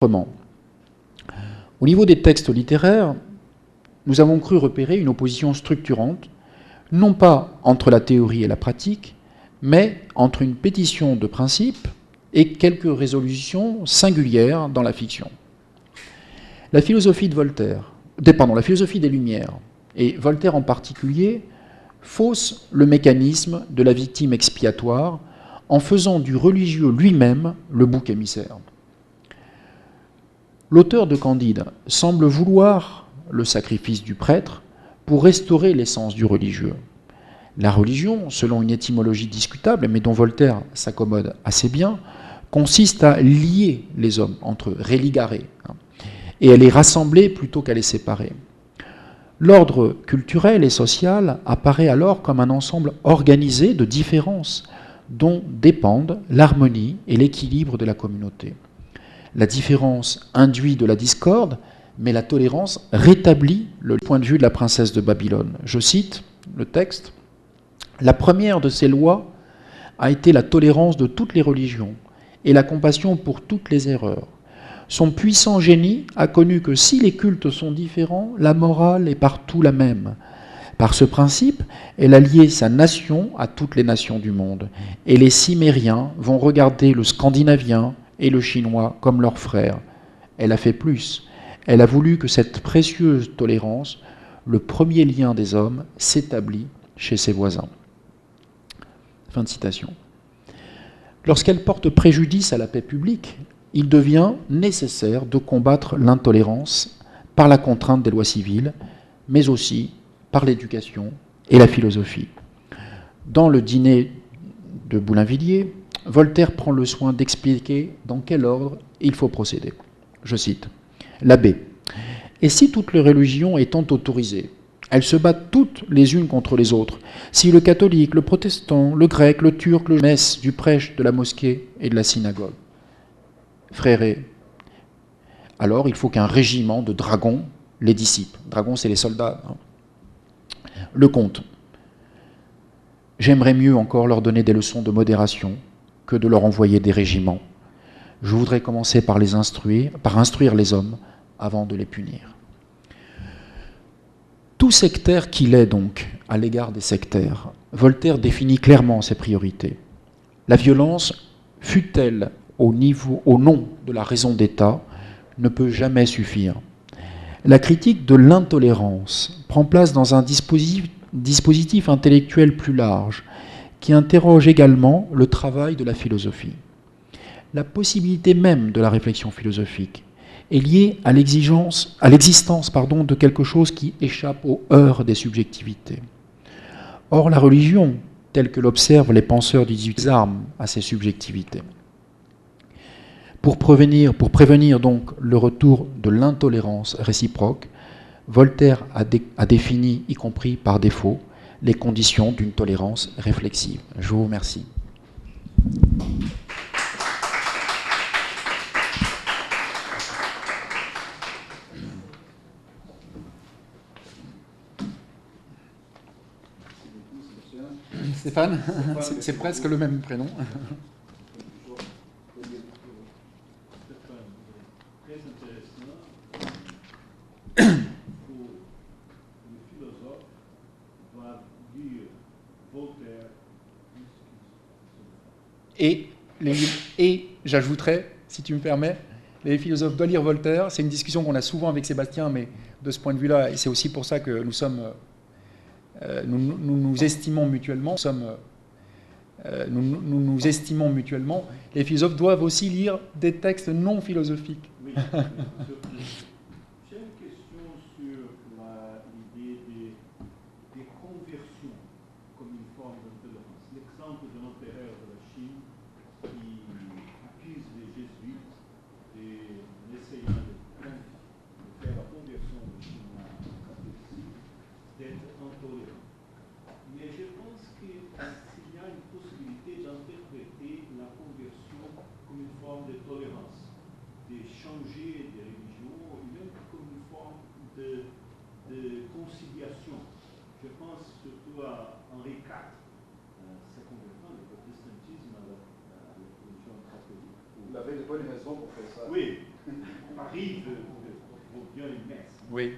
Autrement. Au niveau des textes littéraires, nous avons cru repérer une opposition structurante, non pas entre la théorie et la pratique, mais entre une pétition de principe et quelques résolutions singulières dans la fiction. La philosophie de Voltaire, la philosophie des Lumières, et Voltaire en particulier, fausse le mécanisme de la victime expiatoire en faisant du religieux lui-même le bouc émissaire. L'auteur de Candide semble vouloir le sacrifice du prêtre pour restaurer l'essence du religieux. La religion, selon une étymologie discutable, mais dont Voltaire s'accommode assez bien, consiste à lier les hommes entre eux, religare, et à les rassembler plutôt qu'à les séparer. L'ordre culturel et social apparaît alors comme un ensemble organisé de différences dont dépendent l'harmonie et l'équilibre de la communauté. La différence induit de la discorde, mais la tolérance rétablit le point de vue de la princesse de Babylone. Je cite le texte. « La première de ces lois a été la tolérance de toutes les religions et la compassion pour toutes les erreurs. Son puissant génie a connu que si les cultes sont différents, la morale est partout la même. Par ce principe, elle a lié sa nation à toutes les nations du monde. Et les Cimériens vont regarder le Scandinavien et le Chinois comme leurs frères. Elle a fait plus. Elle a voulu que cette précieuse tolérance, le premier lien des hommes, s'établisse chez ses voisins. » Fin de citation. Lorsqu'elle porte préjudice à la paix publique, il devient nécessaire de combattre l'intolérance par la contrainte des lois civiles, mais aussi par l'éducation et la philosophie. Dans le dîner de Boulainvilliers, Voltaire prend le soin d'expliquer dans quel ordre il faut procéder. Je cite l'abbé. « Et si toutes les religions étant autorisées, elles se battent toutes les unes contre les autres. Si le catholique, le protestant, le grec, le turc, le messe, du prêche, de la mosquée et de la synagogue. Fréré, alors il faut qu'un régiment de dragons les dissipe. Dragons, c'est les soldats. Le comte. J'aimerais mieux encore leur donner des leçons de modération que de leur envoyer des régiments. Je voudrais commencer par instruire les hommes avant de les punir. » Tout sectaire qu'il est donc à l'égard des sectaires, Voltaire définit clairement ses priorités. La violence, fût-elle au nom de la raison d'État, ne peut jamais suffire. La critique de l'intolérance prend place dans un dispositif intellectuel plus large, qui interroge également le travail de la philosophie. La possibilité même de la réflexion philosophique est liée à l'existence de quelque chose qui échappe aux heurts des subjectivités. Or, la religion, telle que l'observent les penseurs du XVIIIe, arme à ces subjectivités. Pour prévenir donc le retour de l'intolérance réciproque, Voltaire a défini, y compris par défaut, les conditions d'une tolérance réflexive. Je vous remercie. Stéphane, c'est presque le même prénom. Et j'ajouterais, si tu me permets, les philosophes doivent lire Voltaire. C'est une discussion qu'on a souvent avec Sébastien, mais de ce point de vue-là, et c'est aussi pour ça que nous estimons mutuellement. Nous nous estimons mutuellement. Les philosophes doivent aussi lire des textes non philosophiques. Oui. J'ai une question sur l'idée des conversions comme une forme d'intolérance. L'exemple de l'empereur de la Chine qui accuse les jésuites en essayant de faire la conversion de Chinois en catholicisme d'être intolérant. Mais je pense qu'il y a une possibilité d'interpréter la conversion comme une forme de tolérance, de changer de religion, ou même comme une forme de conciliation. Je pense surtout à Henri IV, sa conversion du protestantisme à la religion catholique. Il avait de bonnes raisons pour faire ça. Oui, Paris vaut bien une messe. Oui.